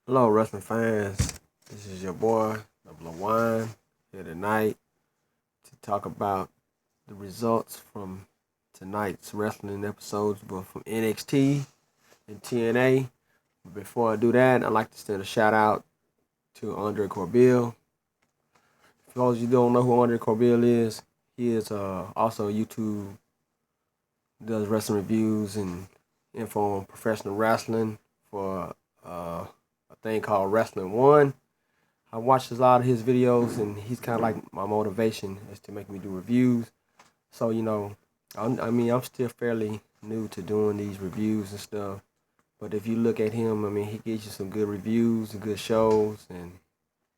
Hello, wrestling fans. This is your boy, Double Wine, here tonight to talk about the results from tonight's wrestling episodes, both from NXT and TNA. But before I do that, I'd like to send a shout out to Andre Corbill. For those of you who don't know who Andre Corbill is, he is also a YouTube, does wrestling reviews and info on professional wrestling for a thing called Wrestling One. I watched a lot of his videos, and he's kind of like my motivation is to make me do reviews. So, I'm still fairly new to doing these reviews and stuff. But if you look at him, he gives you some good reviews and good shows and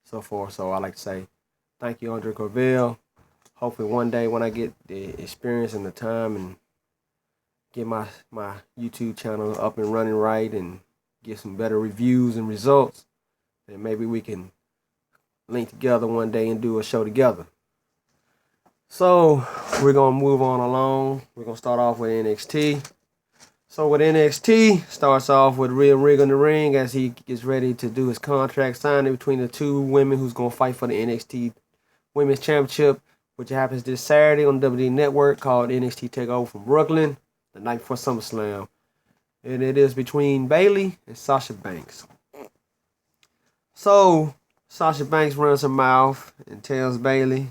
so forth. So I like to say thank you, Andre Corville. Hopefully one day when I get the experience and the time and get my YouTube channel up and running right and get some better reviews and results, then maybe we can link together one day and do a show together. So we're gonna move on along. We're gonna start off with NXT. So with NXT, starts off with Rhea Ripley in the ring as he gets ready to do his contract signing between the two women who's gonna fight for the NXT Women's Championship, which happens this Saturday on WWE Network, called NXT Takeover from Brooklyn, the night before SummerSlam. And it is between Bayley and Sasha Banks. So Sasha Banks runs her mouth and tells Bayley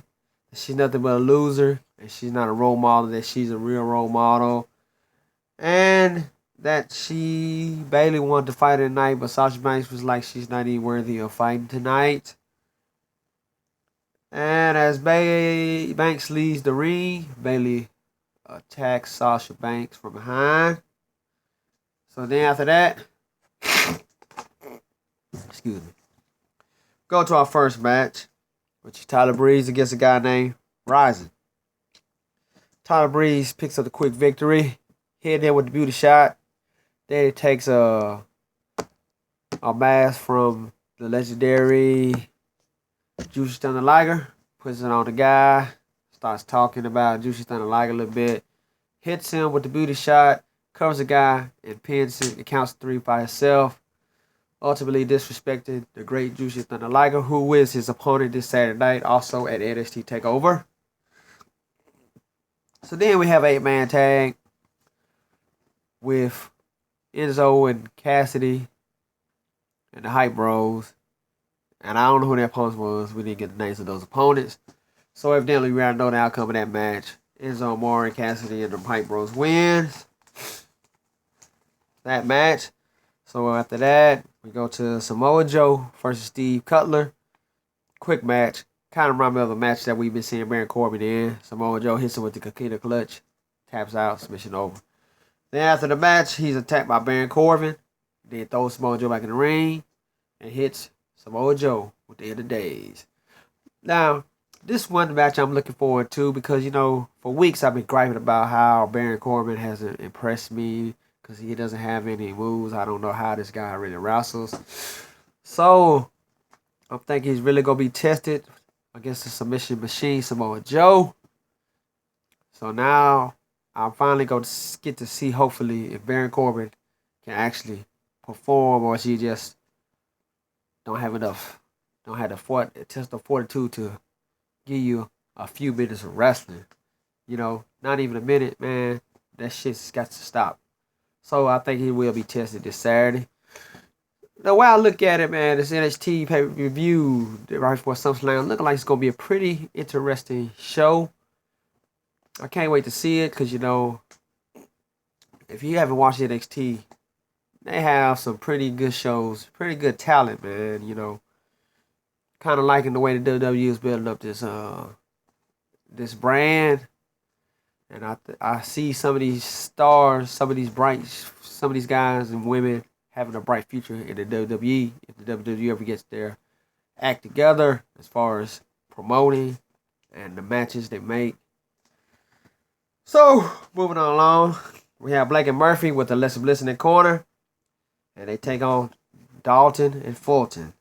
that she's nothing but a loser and she's not a role model, that she's a real role model. And that Bayley wanted to fight tonight, but Sasha Banks was like she's not even worthy of fighting tonight. And as Banks leaves the ring, Bayley attacks Sasha Banks from behind. So then after that, excuse me, go to our first match, which is Tyler Breeze against a guy named Ryzen. Tyler Breeze picks up the quick victory, hit in with the beauty shot. Then he takes a mask from the legendary Juicy Thunder Liger, puts it on the guy, starts talking about Juicy Thunder Liger a little bit, hits him with the beauty shot, covers the guy, and pins him. It counts 3 by himself. Ultimately disrespected the great Juicy Thunder Liger, who is his opponent this Saturday night, also at NXT TakeOver. So then we have an 8-man tag with Enzo and Cassidy and the Hype Bros. And I don't know who their opponents was. We didn't get the names of those opponents. So evidently we already know the outcome of that match. Enzo Amore and Cassidy and the Hype Bros wins that match. So after that, we go to Samoa Joe versus Steve Cutler. Quick match. Kind of reminds me of a match that we've been seeing Baron Corbin in. Samoa Joe hits him with the Coquina Clutch. Taps out, submission over. Then after the match, he's attacked by Baron Corbin. Then throws Samoa Joe back in the ring. And hits Samoa Joe with the end of days. Now, this one match I'm looking forward to because, for weeks I've been griping about how Baron Corbin hasn't impressed me because he doesn't have any moves. I don't know how this guy really wrestles. So, I'm thinking he's really going to be tested against the submission machine, Samoa Joe. So now, I'm finally going to get to see, hopefully, if Baron Corbin can actually perform or is he just don't have the test of fortitude to give you a few minutes of wrestling. Not even a minute, man. That shit's got to stop. So I think he will be tested this Saturday. The way I look at it, man, this NXT pay-per-view right before SummerSlam looking like it's going to be a pretty interesting show. I can't wait to see it because, if you haven't watched NXT, they have some pretty good shows, pretty good talent, man. Kind of liking the way the WWE is building up this brand, and I see some of these stars, some of these guys and women having a bright future in the WWE if the WWE ever gets their act together as far as promoting and the matches they make. So moving on along, we have Blake and Murphy with Alexa Bliss in the corner. And they take on Dalton and Fulton.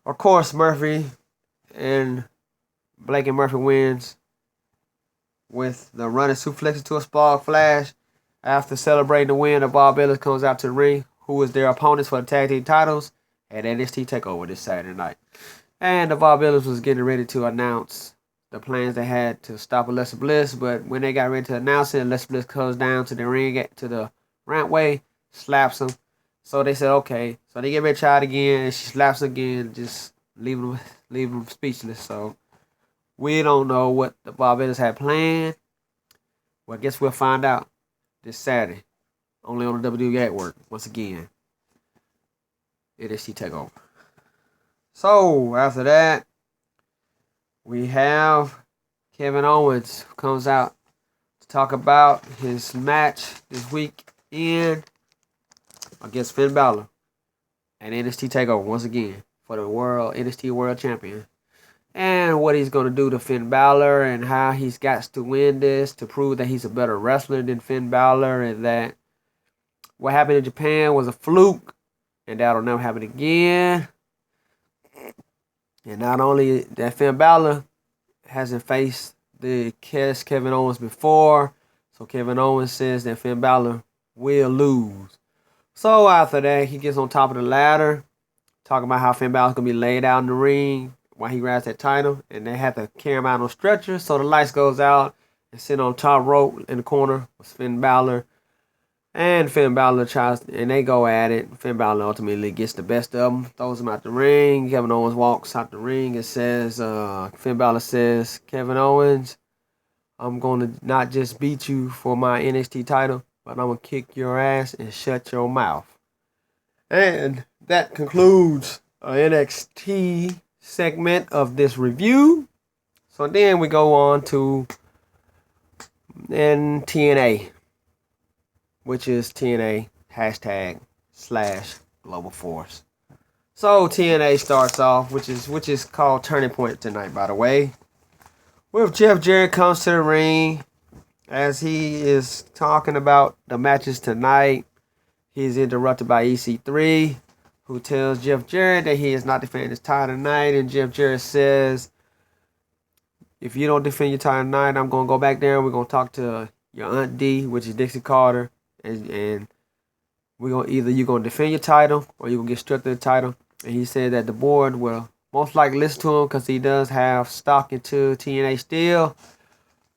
Of course, Blake and Murphy wins with the running suplex into a spark flash. After celebrating the win, Bob Ellis comes out to the ring, who is their opponents for the tag team titles at NXT TakeOver this Saturday night. And the Vaudevillains was getting ready to announce the plans they had to stop Alexa Bliss, but when they got ready to announce it, Alexa Bliss comes down to the ring, to the rampway, slaps him. So they said, okay. So they get ready to try it again, and she slaps again, just leave them speechless. So we don't know what the Vaudevillains had planned. Well, I guess we'll find out this Saturday, only on the WWE Network, once again. NXT TakeOver. So, after that, we have Kevin Owens, who comes out to talk about his match this weekend against Finn Balor and NXT TakeOver once again for the NXT World Champion. And what he's going to do to Finn Balor and how he's got to win this to prove that he's a better wrestler than Finn Balor, and that what happened in Japan was a fluke and that'll never happen again. And not only that, Finn Balor hasn't faced the Kevin Owens before, so Kevin Owens says that Finn Balor will lose. So after that, he gets on top of the ladder, talking about how Finn Balor's going to be laid out in the ring while he grabs that title, and they have to carry him out on stretcher. So the lights goes out, and sitting on top rope in the corner was Finn Balor. And Finn Balor tries, and they go at it. Finn Balor ultimately gets the best of him, throws him out the ring. Kevin Owens walks out the ring and says, Finn Balor says, Kevin Owens, I'm going to not just beat you for my NXT title, but I'm going to kick your ass and shut your mouth. And that concludes our NXT segment of this review. So then we go on to TNA, which is TNA #/Global Force. So TNA starts off, which is called Turning Point tonight, by the way, with Jeff Jarrett comes to the ring as he is talking about the matches tonight. He's interrupted by EC3, who tells Jeff Jarrett that he is not defending his title tonight, and Jeff Jarrett says, if you don't defend your title tonight, I'm going to go back there and we're going to talk to your Aunt D, which is Dixie Carter, and we're going to either you're going to defend your title or you're going to get stripped of the title. And he said that the board will most likely listen to him because he does have stock into TNA still.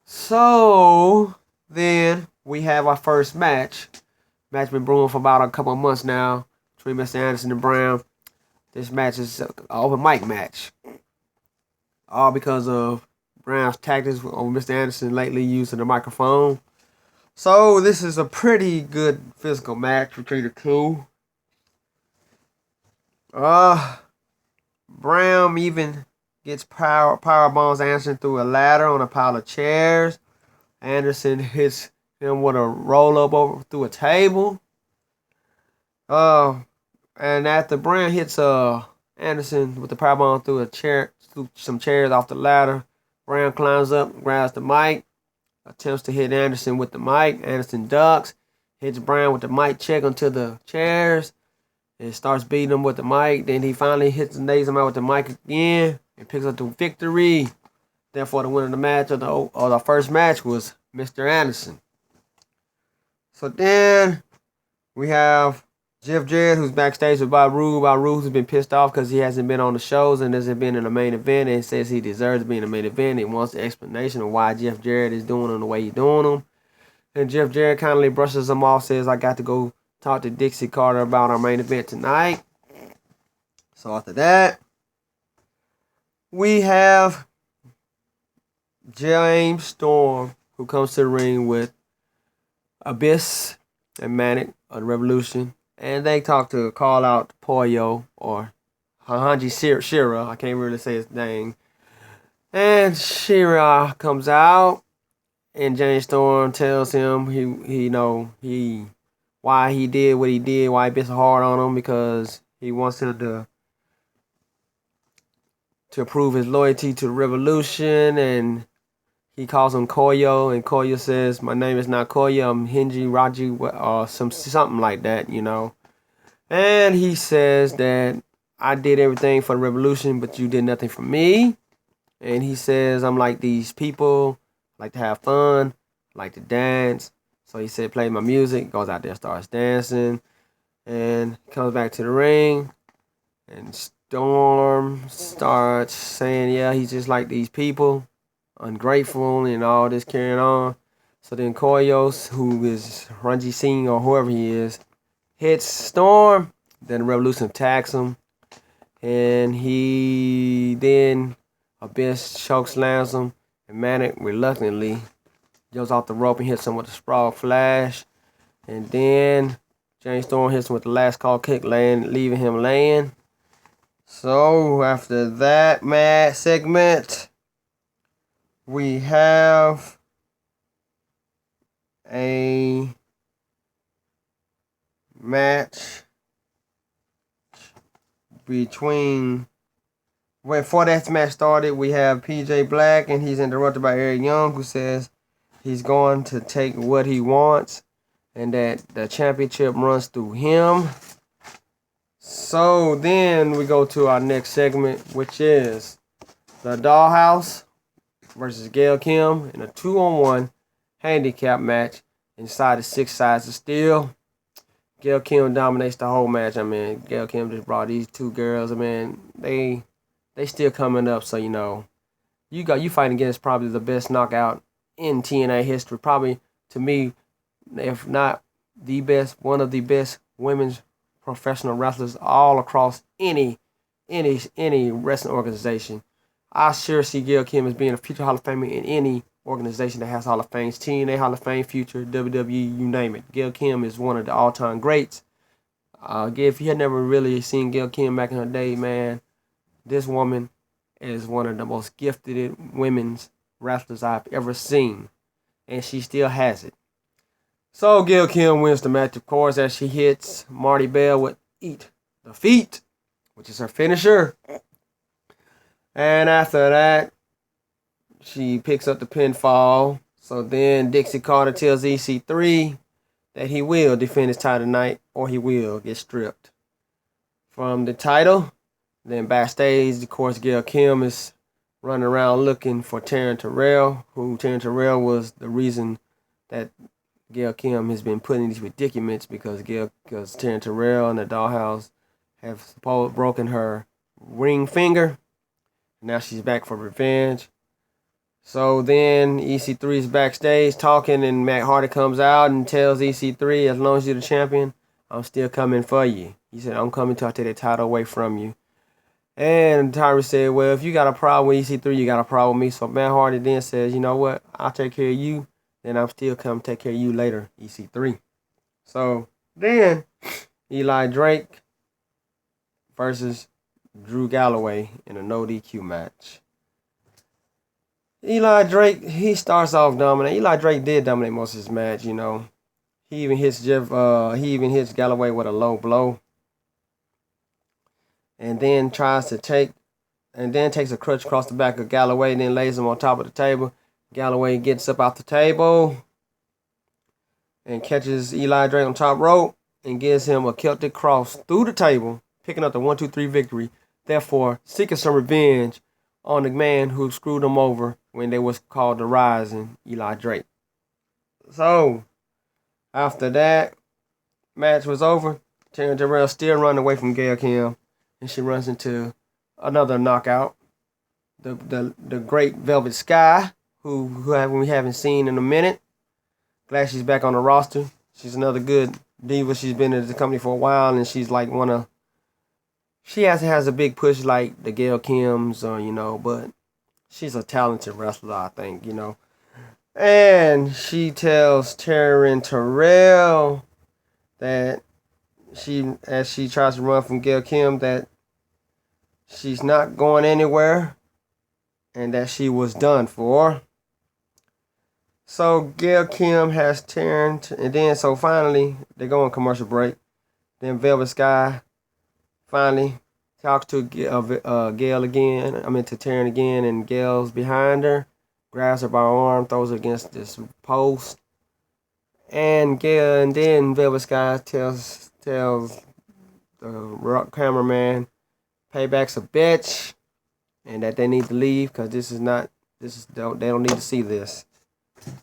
So then we have our first match. Match been brewing for about a couple of months now between Mr. Anderson and Brown. This match is an open mic match. All because of Brown's tactics over Mr. Anderson lately using the microphone. So this is a pretty good physical match between the two. Brown even gets power bombs Anderson through a ladder on a pile of chairs. Anderson hits him with a roll up over through a table. And after Brown hits Anderson with the power bomb through some chairs off the ladder, Brown climbs up, grabs the mic, attempts to hit Anderson with the mic. Anderson ducks, hits Brown with the mic check onto the chairs, and starts beating him with the mic. Then he finally nails him out with the mic again and picks up the victory. Therefore, the winner of the match of the first match was Mr. Anderson. So then we have Jeff Jarrett, who's backstage with Bob Roode. Bob Roode has been pissed off because he hasn't been on the shows and hasn't been in the main event, and says he deserves to be in the main event. He wants an explanation of why Jeff Jarrett is doing them the way he's doing them. And Jeff Jarrett kindly brushes him off, says, I got to go talk to Dixie Carter about our main event tonight. So after that, we have James Storm, who comes to the ring with Abyss and Manic of the Revolution. And they talk to call out Pollo or Hanji Shira. I can't really say his name. And Shira comes out, and James Storm tells him why he did what he did, why he bit so hard on him, because he wants him to prove his loyalty to the Revolution, and he calls him Koyo, and Koyo says, my name is not Koyo, I'm Hinji Raji, or something like that, And he says that I did everything for the Revolution, but you did nothing for me. And he says, I'm like these people, like to have fun, like to dance. So he said, play my music, goes out there, starts dancing. and comes back to the ring. And Storm starts saying, yeah, he's just like these people, ungrateful and all this carrying on. So then Koyos, who is Ranji Singh or whoever he is, hits Storm. Then the Revolution attacks him. And he then Abyss choke slams him. And Manic reluctantly goes off the rope and hits him with a sprawl flash. And then James Storm hits him with the last call kick, leaving him laying. So after that segment, we have a match between. Before that match started, we have PJ Black, and he's interrupted by Eric Young, who says he's going to take what he wants and that the championship runs through him. So then we go to our next segment, which is the Dollhouse versus Gail Kim in a 2-on-1 handicap match inside the 6 sides of steel. Gail Kim dominates the whole match. I mean, Gail Kim just brought these two girls. I mean, they still coming up. So you fighting against probably the best knockout in TNA history. Probably, to me, if not the best, one of the best women's professional wrestlers all across any wrestling organization. I sure see Gail Kim as being a future Hall of Famer in any organization that has Hall of Fames. TNA Hall of Fame, future, WWE, you name it. Gail Kim is one of the all-time greats. If you had never really seen Gail Kim back in her day, man, this woman is one of the most gifted women's wrestlers I've ever seen. And she still has it. So Gail Kim wins the match, of course, as she hits Marty Bell with Eat the Feet, which is her finisher. And after that, she picks up the pinfall. So then Dixie Carter tells EC3 that he will defend his title tonight or he will get stripped from the title. Then backstage, of course, Gail Kim is running around looking for Taryn Terrell, who Taryn Terrell was the reason that Gail Kim has been put in these predicaments because Taryn Terrell and the Dollhouse have broken her ring finger. Now she's back for revenge. So then EC3 is backstage talking, and Matt Hardy comes out and tells EC3, as long as you're the champion, I'm still coming for you. He said, I'm coming to take the title away from you. And Tyrus said, well, if you got a problem with EC3, you got a problem with me. So Matt Hardy then says, you know what, I'll take care of you. Then I'm still coming to take care of you later, EC3. So then Eli Drake versus Drew Galloway in a no DQ match. Eli Drake, he starts off dominating. Eli Drake did dominate most of his match, you know. He even hits Galloway with a low blow. And then takes a crutch across the back of Galloway and then lays him on top of the table. Galloway gets up off the table and catches Eli Drake on top rope and gives him a Celtic cross through the table, picking up the 1-2-3 victory. Therefore, seeking some revenge on the man who screwed him over when they was called the Rising, Eli Drake. So, after that match was over, Taryn Terrell still running away from Gail Kim, and she runs into another knockout, the great Velvet Sky, who we haven't seen in a minute. Glad she's back on the roster. She's another good diva. She's been in the company for a while, and she's like she has a big push like the Gail Kims, but she's a talented wrestler, I think, And she tells Taryn Terrell that as she tries to run from Gail Kim, that she's not going anywhere and that she was done for. So Gail Kim has Taryn, and then so finally they go on commercial break. Then Velvet Sky finally talks to Gail again. To Taryn again, and Gail's behind her, grabs her by her arm, throws her against this post, and then Velvet Sky tells the cameraman, Payback's a bitch, and that they need to leave because they don't need to see this.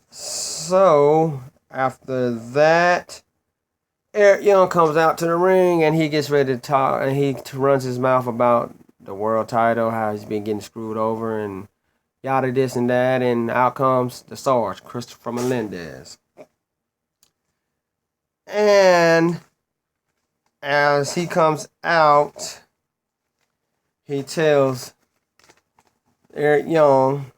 So after that, Eric Young comes out to the ring and he gets ready to talk, and he runs his mouth about the world title, how he's been getting screwed over, and yada this and that, and out comes the Sarge, Christopher Melendez. And as he comes out, he tells Eric Young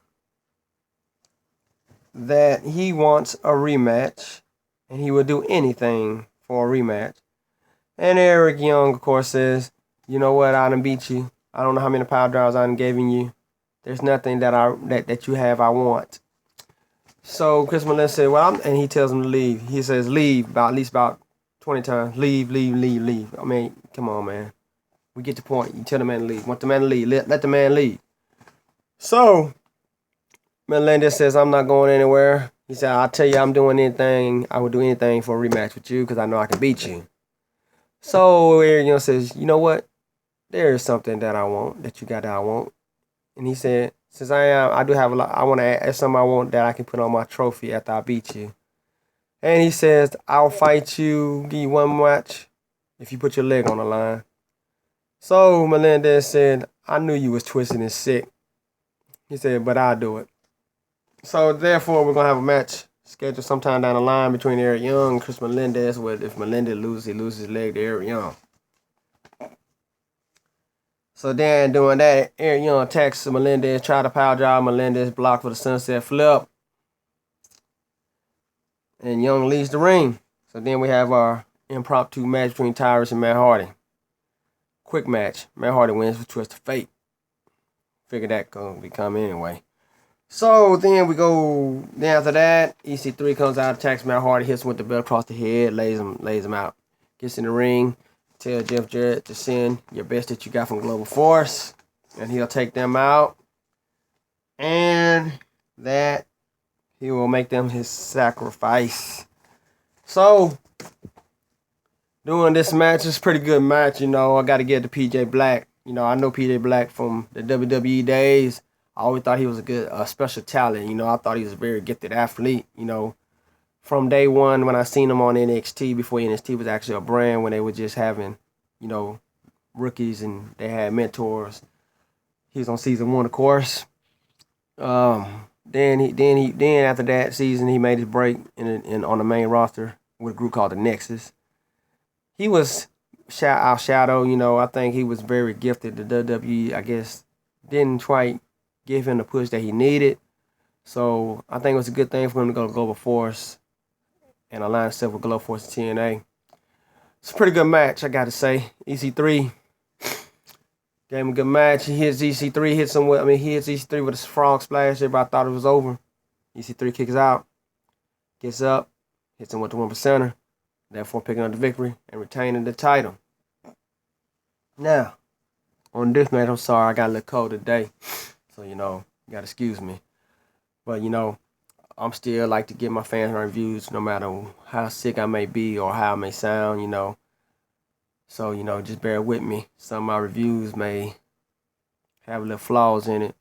that he wants a rematch and he will do anything for a rematch. And Eric Young, of course, says, you know what, I done beat you. I don't know how many power drives I done given you. There's nothing that you have I want. So Chris Melendez said, well, and he tells him to leave. He says, leave, at least about 20 times. Leave, leave, leave, leave. I mean, come on, man. We get the point. You tell the man to leave. Want the man to leave. Let the man leave. So Melendez says, I'm not going anywhere. He said, I'll tell you I'm doing anything. I would do anything for a rematch with you because I know I can beat you. So Eric Young says, you know what? There is something that I want, that you got that I want. And he said, since I do have a lot, I want to add something I want that I can put on my trophy after I beat you. And he says, I'll fight you, give you one match if you put your leg on the line. So Melendez said, I knew you was twisted and sick. He said, but I'll do it. So therefore, we're going to have a match scheduled sometime down the line between Eric Young and Chris Melendez, where if Melendez loses, he loses his leg to Eric Young. So then doing that, Eric Young attacks Melendez, try to power drive Melendez, block for the sunset flip. And Young leaves the ring. So then we have our impromptu match between Tyrus and Matt Hardy. Quick match. Matt Hardy wins for Twist of Fate. Figured that gonna be coming anyway. So then we go, then after that, EC3 comes out, attacks Matt Hardy, hits him with the belt across the head, lays him out. Gets in the ring. Tell Jeff Jarrett to send your best that you got from Global Force, and he'll take them out. And that he will make them his sacrifice. So, doing this match is a pretty good match. You know, I got to get to PJ Black. You know, I know PJ Black from the WWE days. I always thought he was a special talent. You know, I thought he was a very gifted athlete. You know, from day one when I seen him on NXT, before NXT was actually a brand, when they were just having, you know, rookies and they had mentors. He was on season 1, of course. Then after that season, he made his break on the main roster with a group called the Nexus. He was outshadowed. You know, I think he was very gifted. The WWE, I guess, didn't quite give him the push that he needed. So I think it was a good thing for him to go to Global Force and align himself with Global Force and TNA. It's a pretty good match, I got to say. EC3 gave him a good match. He hits EC3, he hits EC3 with a frog splash. Everybody thought it was over. EC3 kicks out, gets up, hits him with the 1%er, therefore picking up the victory and retaining the title. Now, on this match, I'm sorry, I got a little cold today. So, you know, you got to excuse me. But, you know, I'm still like to give my fans reviews no matter how sick I may be or how I may sound, you know. So, you know, just bear with me. Some of my reviews may have little flaws in it.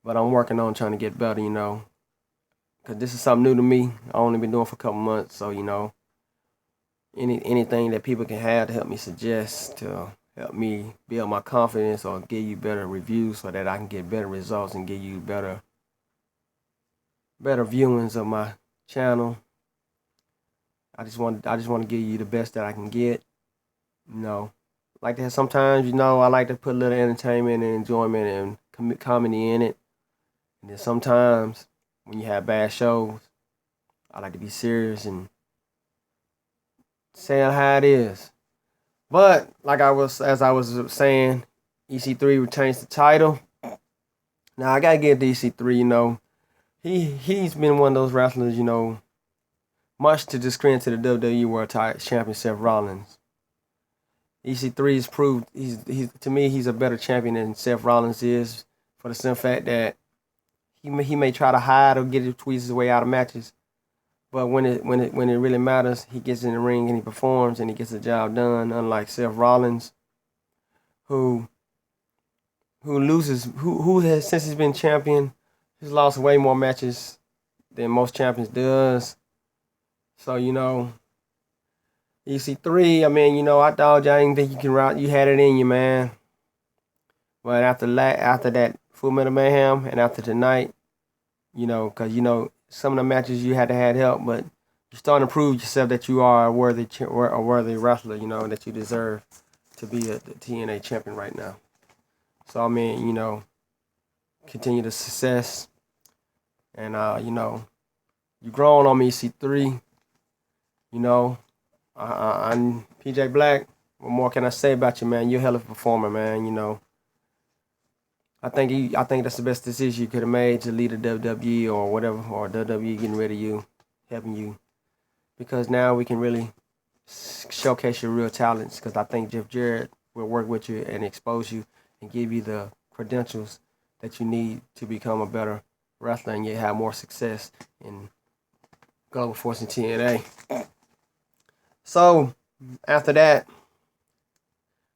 But I'm working on trying to get better, you know. Because this is something new to me. I've only been doing it for a couple months. So, you know, anything that people can have to help me suggest to help me build my confidence or give you better reviews so that I can get better results and give you better viewings of my channel. I just want to give you the best that I can get. You know, like that sometimes, you know, I like to put a little entertainment and enjoyment and comedy in it. And then sometimes when you have bad shows, I like to be serious and saying how it is. But as I was saying, EC3 retains the title. Now I gotta give the EC3, you know, he's been one of those wrestlers, you know, much to discredit to the WWE World Champion Seth Rollins. EC3 has proved he's a better champion than Seth Rollins is, for the simple fact that he may try to hide or get tweeze his way out of matches, but when it really matters, he gets in the ring and he performs and he gets the job done. Unlike Seth Rollins, who has, since he's been champion, he's lost way more matches than most champions does. So, you know, EC3, I mean, I thought I didn't think you had it in you, man. But after that Full Metal Mayhem and after tonight, because some of the matches you had to have help, but you're starting to prove yourself that you are a worthy wrestler. That you deserve to be the TNA champion right now. So I mean, continue the success, and you grown on me, C3. I'm PJ Black. What more can I say about you, man? You're a hell of a performer, man. I think that's the best decision you could have made to lead the WWE or whatever, or WWE getting rid of you, helping you, because now we can really showcase your real talents. Because I think Jeff Jarrett will work with you and expose you and give you the credentials that you need to become a better wrestler, and you have more success in Global Force and TNA. So after that,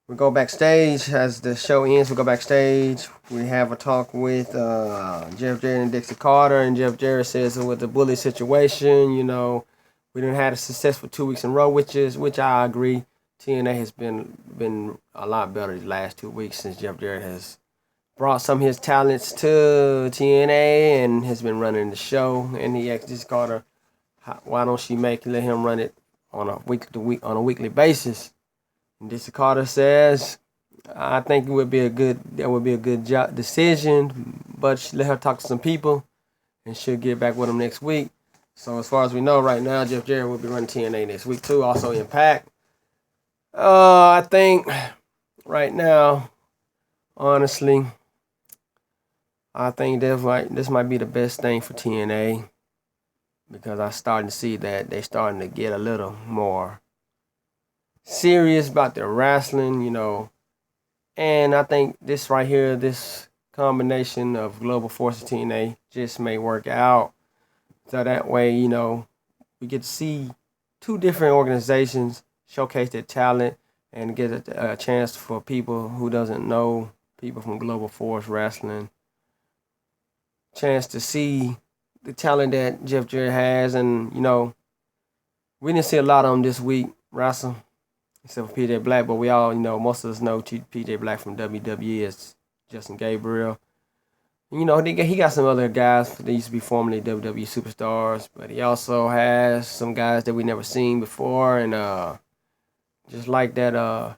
we go backstage. As the show ends, we go backstage. We have a talk with Jeff Jarrett and Dixie Carter, and Jeff Jarrett says with the bully situation, we didn't have a successful 2 weeks in a row, which I agree. TNA has been a lot better the last 2 weeks since Jeff Jarrett has brought some of his talents to TNA and has been running the show. And he asked Dixie Carter, why don't she let him run it on a weekly basis? And Dixie Carter says, I think that would be a good decision, but let her talk to some people, and she'll get back with him next week. So as far as we know right now, Jeff Jarrett will be running TNA next week too. Also Impact. I think right now, honestly, I think this might be the best thing for TNA, because I'm starting to see that they're starting to get a little more serious about their wrestling, and I think this right here, this combination of Global Force and TNA just may work out. So that way, we get to see two different organizations showcase their talent and get a chance for people who doesn't know, people from Global Force Wrestling, chance to see the talent that Jeff Jarrett has. And, we didn't see a lot of them this week wrestle, except for PJ Black, but we all, most of us know PJ Black from WWE as Justin Gabriel. He got some other guys that used to be formerly WWE superstars, but he also has some guys that we never seen before. And just like that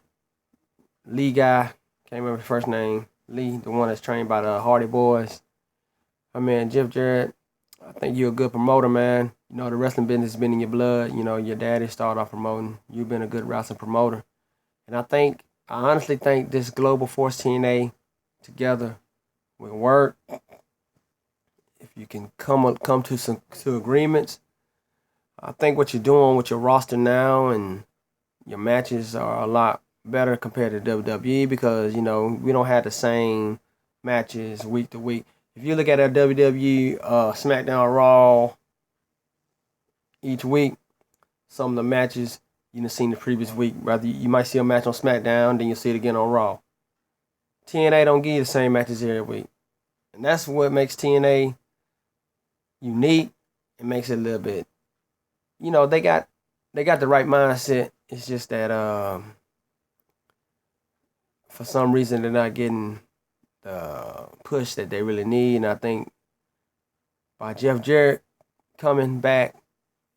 Lee guy, can't remember his first name, Lee, the one that's trained by the Hardy Boys. I mean, Jeff Jarrett, I think you're a good promoter, man. The wrestling business has been in your blood. Your daddy started off promoting. You've been a good wrestling promoter. And I honestly think this Global Force TNA together will work if you can come to agreements. I think what you're doing with your roster now and your matches are a lot better compared to WWE, because we don't have the same matches week to week. If you look at a WWE SmackDown, Raw each week, some of the matches you've seen the previous week, rather you might see a match on SmackDown, then you'll see it again on Raw. TNA don't give you the same matches every week, and that's what makes TNA unique. It makes it a little bit, they got the right mindset. It's just that for some reason they're not getting the push that they really need. And I think by Jeff Jarrett coming back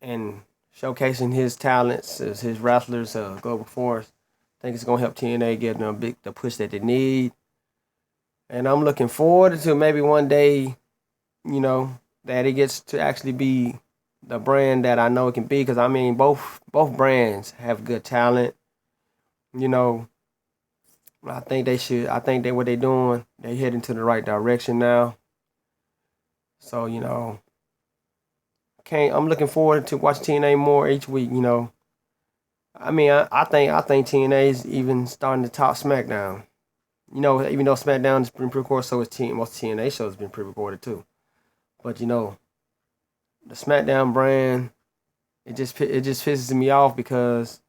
and showcasing his talents as his wrestlers, Global Force, I think it's gonna help TNA get them the push that they need. And I'm looking forward to maybe one day, that it gets to actually be the brand that I know it can be. Because I mean, both brands have good talent. I think they should. I think that what they're doing, they're heading to the right direction now. So I'm looking forward to watching TNA more each week. I mean, I think TNA is even starting to top SmackDown. Even though SmackDown has been pre-recorded, so is most TNA shows been pre-recorded too. But the SmackDown brand, it just pisses me off because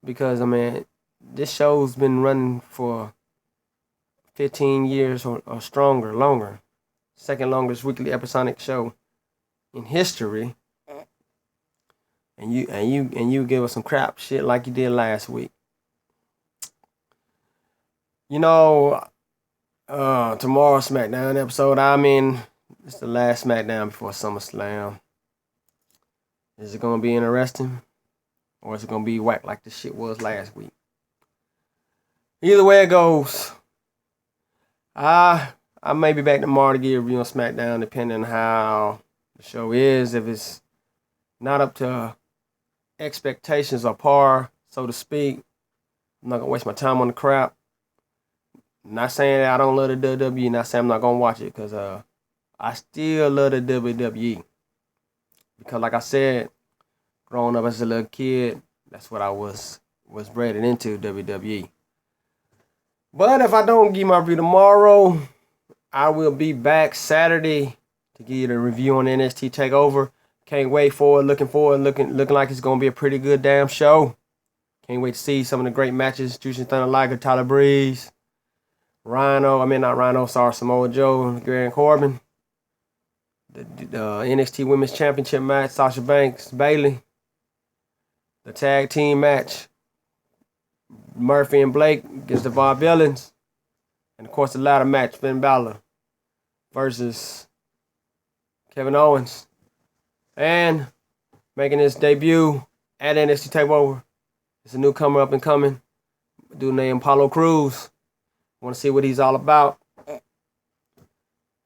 I mean, this show's been running for 15 years or longer. Second longest weekly episodic show in history. and you give us some crap shit like you did last week. You know, tomorrow's SmackDown episode, it's the last SmackDown before SummerSlam. Is it gonna be interesting? Or is it gonna be whack like the shit was last week? Either way it goes, I may be back tomorrow to give a review on SmackDown, depending on how the show is. If it's not up to expectations or par, so to speak, I'm not gonna waste my time on the crap. Not saying that I don't love the WWE, not saying I'm not gonna watch it, because I still love the WWE. Because like I said, growing up as a little kid, that's what I was bred into, WWE. But if I don't give my review tomorrow, I will be back Saturday to give you the review on NXT TakeOver. Can't wait for it. Looking like it's gonna be a pretty good damn show. Can't wait to see some of the great matches. Jushin Thunder Liger, Tyler Breeze, Samoa Joe and Baron Corbin. The NXT Women's Championship match, Sasha Banks, Bayley. The tag team match, Murphy and Blake against the Vaudevillains. And of course the ladder match, Finn Balor versus Kevin Owens. And making his debut at NXT TakeOver, it's a newcomer up and coming, a dude named Apollo Crews. Want to see what he's all about.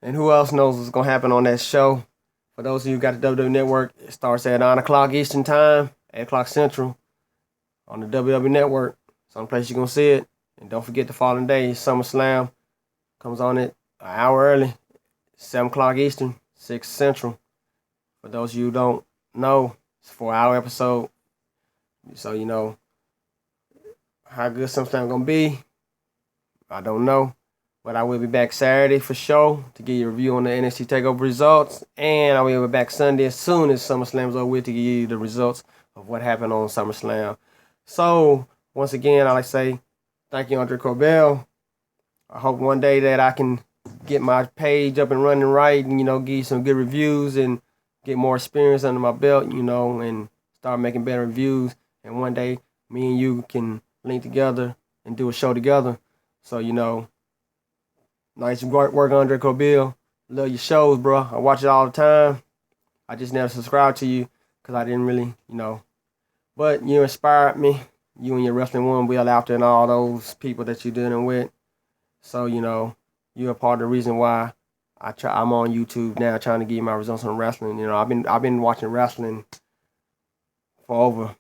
And who else knows what's going to happen on that show. For those of you who got the WWE Network, it starts at 9 o'clock Eastern Time, 8 o'clock Central on the WWE Network. Someplace you're going to see it. And don't forget the following day, SummerSlam comes on it an hour early, 7 o'clock Eastern, 6 Central. For those of you who don't know, it's a 4-hour episode. So you know how good SummerSlam going to be. I don't know. But I will be back Saturday for sure to give you a review on the NXT TakeOver results. And I will be back Sunday as soon as SummerSlam's over with to give you the results of what happened on SummerSlam. So, once again, I'd like to say thank you, Andre Corbell. I hope one day that I can get my page up and running right and, give you some good reviews and get more experience under my belt, and start making better reviews. And one day, me and you can link together and do a show together. So, nice work, Andre Corbell. Love your shows, bro. I watch it all the time. I just never subscribed to you because I didn't really, But you inspired me. You and your Wrestling One Wheel out there and all those people that you're dealing with. So, you're a part of the reason why I'm on YouTube now trying to get my results on wrestling. I've been watching wrestling for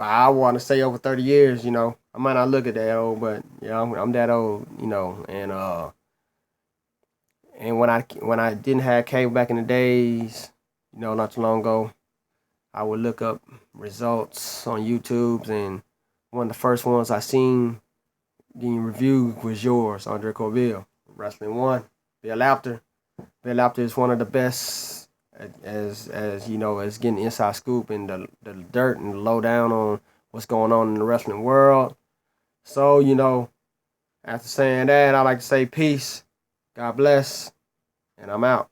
I want to say over 30 years, I might not look at that old, but I'm that old, and when I didn't have cable back in the days, not too long ago, I would look up results on YouTube, and one of the first ones I seen getting reviewed was yours, Andre Corbell, Wrestling One, Bill Apter. Bill Apter is one of the best as getting inside scoop and the dirt and the lowdown on what's going on in the wrestling world. So, after saying that, I like to say peace. God bless. And I'm out.